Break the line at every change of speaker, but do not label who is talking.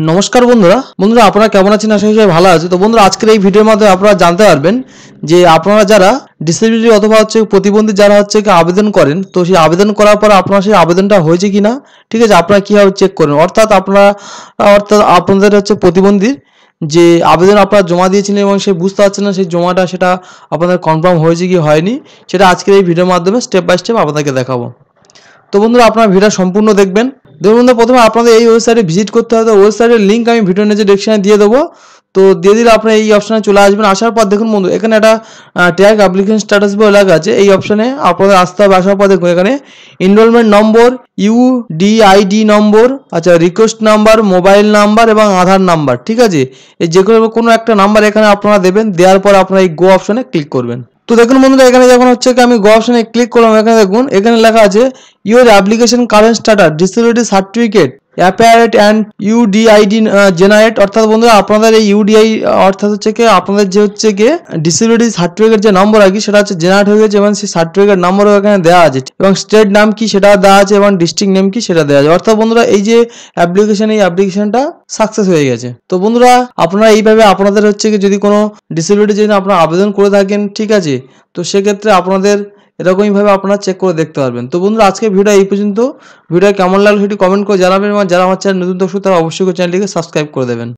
নমস্কার বন্ধুরা আপনারা কেমন আছেন? আশা করি সবাই ভালো আছে। তো বন্ধুরা আজকের এই ভিডিওর মাধ্যমে আপনারা জানতে পারবেন যে আপনারা যারা ডিসেবিলিটি অথবা প্রতিবন্ধী যারা আবেদন করেন, তো সেই আবেদন করার পর আপনার সেই আবেদনটা হয়েছে কিনা, ঠিক আছে, আপনারা কিভাবে চেক করেন। অর্থাৎ আপনাদের প্রতিবন্ধীর যে আবেদন আপনারা জমা দিয়েছিলেন এবং সে বুঝতে পারছেন না সেই জমাটা সেটা আপনাদের কনফার্ম হয়েছে কি হয়নি, সেটা আজকের এই ভিডিওর মাধ্যমে স্টেপ বাই স্টেপ আপনাদেরকে দেখাবো। তো বন্ধুরা আপনারা ভিডিও সম্পূর্ণ দেখবেন। দেখুন বন্ধুরা, প্রথমে আপনাদের এই ওয়েবসাইটে ভিজিট করতে হবে। ওয়েবসাইটের লিঙ্ক আমি ভিডিও নিচে ডেসক্রিপশনে দিয়ে দেবো। তো দিয়ে দিলে আপনারা এই অপশানে চলে আসবেন। আসার পর দেখুন বন্ধু, এখানে একটা ট্যাগ অ্যাপ্লিকেশন স্ট্যাটাস বলে লেখা আছে। এই অপশানে আপনাদের আসতে হবে। আসার পর দেখুন এখানে এনরোলমেন্ট নম্বর, ইউডিআইডি নম্বর, আচ্ছা রিকোয়েস্ট নাম্বার, মোবাইল নাম্বার এবং আধার নাম্বার, ঠিক আছে, এই যে কোনো একটা নাম্বার এখানে আপনারা দেবেন। দেওয়ার পর আপনারা এই গো অপশানে ক্লিক করবেন। তো দেখুন বন্ধুরা, এখানে যখন আমি গো অপশানে ক্লিক করলাম, এখানে দেখুন এখানে লেখা আছে your application current status disability certificate appeared and UDID generate. অর্থাৎ বন্ধুরা আপনাদের এই ইউডিআই অর্থাৎ আপনাদের যে ডিসেবিলিটি সার্টিফিকেট যে নম্বর আর কি সেটা জেনারেট হয়ে গেছে এবং সেই সার্টিফিকেট নম্বরও এখানে দেওয়া আছে এবং স্টেট নাম কি সেটা দেওয়া আছে এবং ডিস্ট্রিক্ট নেম কি সেটা দেওয়া আছে। অর্থাৎ বন্ধুরা এই যে অ্যাপ্লিকেশনটা সাকসেস হয়ে গেছে। তো বন্ধুরা আপনারা এইভাবে আপনাদের যদি কোনো ডিসেবিলিটি জন্য আপনারা আবেদন করে থাকেন, ঠিক আছে, তো সেক্ষেত্রে আপনাদের এরকমইভাবে আপনারা চেক করে দেখতে পারবেন। তো বন্ধুরা আজকে ভিডিও এই পর্যন্ত। ভিডিও কেমন লাগলো সেটি কমেন্ট করে জানাবেন এবং যারা আমার চ্যানেল নতুন দর্শক তারা অবশ্যই চ্যানেলটিকে সাবস্ক্রাইব করে দেবেন।